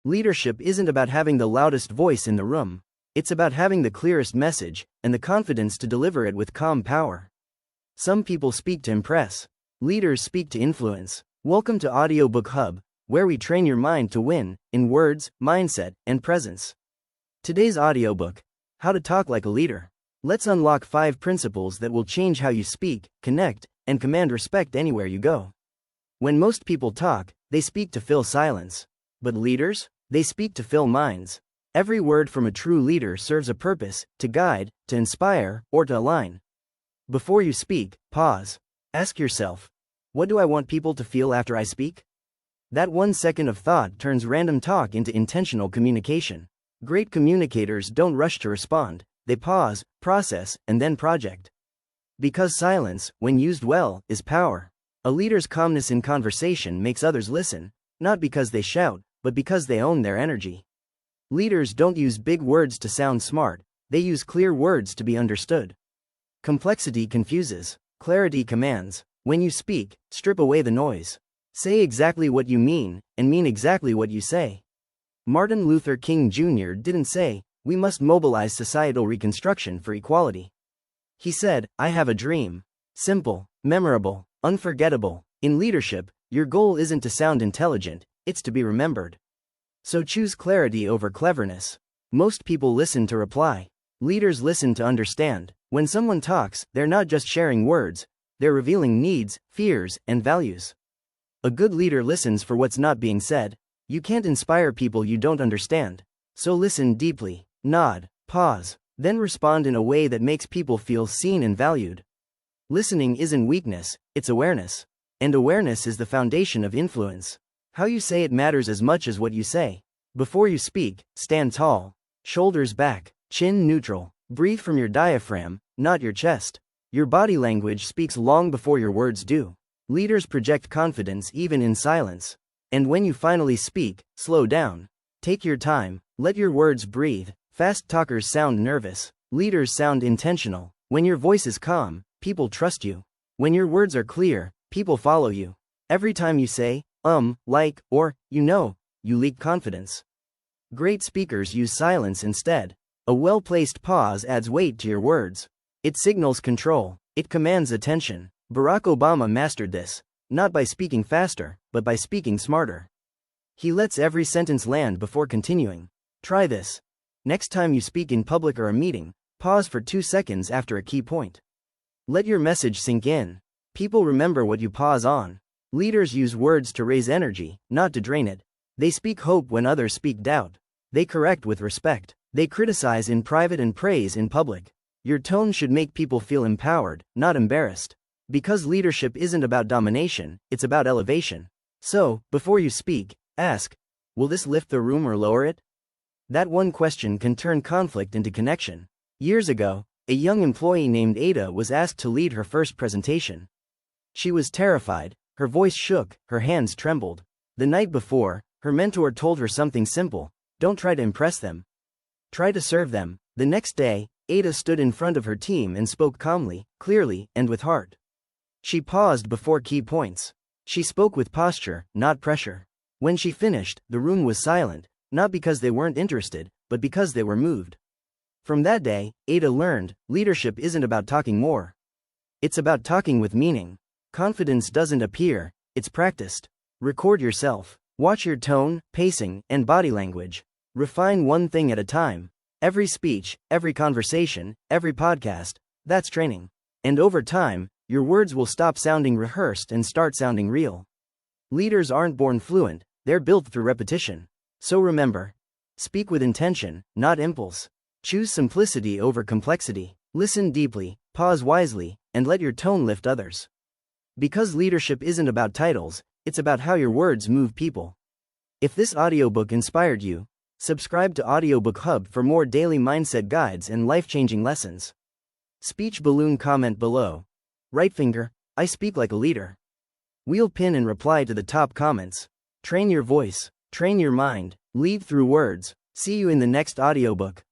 Leadership isn't about having the loudest voice in the room. It's about having the clearest message and the confidence to deliver it with calm power. Some people speak to impress. Leaders speak to influence. Welcome to Audiobook Hub, where we train your mind to win in words, mindset, and presence. Today's audiobook: How to Talk Like a Leader. Let's unlock 5 principles that will change how you speak, connect, and command respect anywhere you go. When most people talk, they speak to fill silence. But leaders? They speak to fill minds. Every word from a true leader serves a purpose: to guide, to inspire, or to align. Before you speak, pause. Ask yourself, what do I want people to feel after I speak? That 1 second of thought turns random talk into intentional communication. Great communicators don't rush to respond. They pause, process, and then project. Because silence, when used well, is power. A leader's calmness in conversation makes others listen, not because they shout, but because they own their energy. Leaders don't use big words to sound smart, they use clear words to be understood. Complexity confuses, clarity commands. When you speak, strip away the noise. Say exactly what you mean, and mean exactly what you say. Martin Luther King Jr. didn't say, "We must mobilize societal reconstruction for equality." He said, "I have a dream." Simple, memorable, unforgettable. In leadership, your goal isn't to sound intelligent, it's to be remembered. So choose clarity over cleverness. Most people listen to reply. Leaders listen to understand. When someone talks, they're not just sharing words, they're revealing needs, fears, and values. A good leader listens for what's not being said. You can't inspire people you don't understand. So listen deeply, nod, pause, then respond in a way that makes people feel seen and valued. Listening isn't weakness, it's awareness. And awareness is the foundation of influence. How you say it matters as much as what you say. Before you speak, stand tall. Shoulders back, chin neutral. Breathe from your diaphragm, not your chest. Your body language speaks long before your words do. Leaders project confidence even in silence. And when you finally speak, slow down. Take your time, let your words breathe. Fast talkers sound nervous. Leaders sound intentional. When your voice is calm, people trust you. When your words are clear, people follow you. Every time you say, like, or, you leak confidence. Great speakers use silence instead. A well-placed pause adds weight to your words. It signals control. It commands attention. Barack Obama mastered this, not by speaking faster, but by speaking smarter. He lets every sentence land before continuing. Try this. Next time you speak in public or a meeting, pause for 2 seconds after a key point. Let your message sink in. People remember what you pause on. Leaders use words to raise energy, not to drain it. They speak hope when others speak doubt. They correct with respect. They criticize in private and praise in public. Your tone should make people feel empowered, not embarrassed. Because leadership isn't about domination, it's about elevation. So, before you speak, ask, will this lift the room or lower it? That one question can turn conflict into connection. Years ago, a young employee named Ada was asked to lead her first presentation. She was terrified, her voice shook, her hands trembled. The night before, her mentor told her something simple: don't try to impress them. Try to serve them. The next day, Ada stood in front of her team and spoke calmly, clearly, and with heart. She paused before key points. She spoke with posture, not pressure. When she finished, the room was silent, not because they weren't interested, but because they were moved. From that day, Ada learned, leadership isn't about talking more. It's about talking with meaning. Confidence doesn't appear, it's practiced. Record yourself. Watch your tone, pacing, and body language. Refine one thing at a time. Every speech, every conversation, every podcast, that's training. And over time, your words will stop sounding rehearsed and start sounding real. Leaders aren't born fluent, they're built through repetition. So remember, speak with intention, not impulse. Choose simplicity over complexity. Listen deeply, pause wisely, and let your tone lift others. Because leadership isn't about titles, it's about how your words move people. If this audiobook inspired you, subscribe to Audiobook Hub for more daily mindset guides and life-changing lessons. Speech balloon comment below. Right finger, I speak like a leader. Wheel pin and reply to the top comments. Train your voice, train your mind, lead through words. See you in the next audiobook.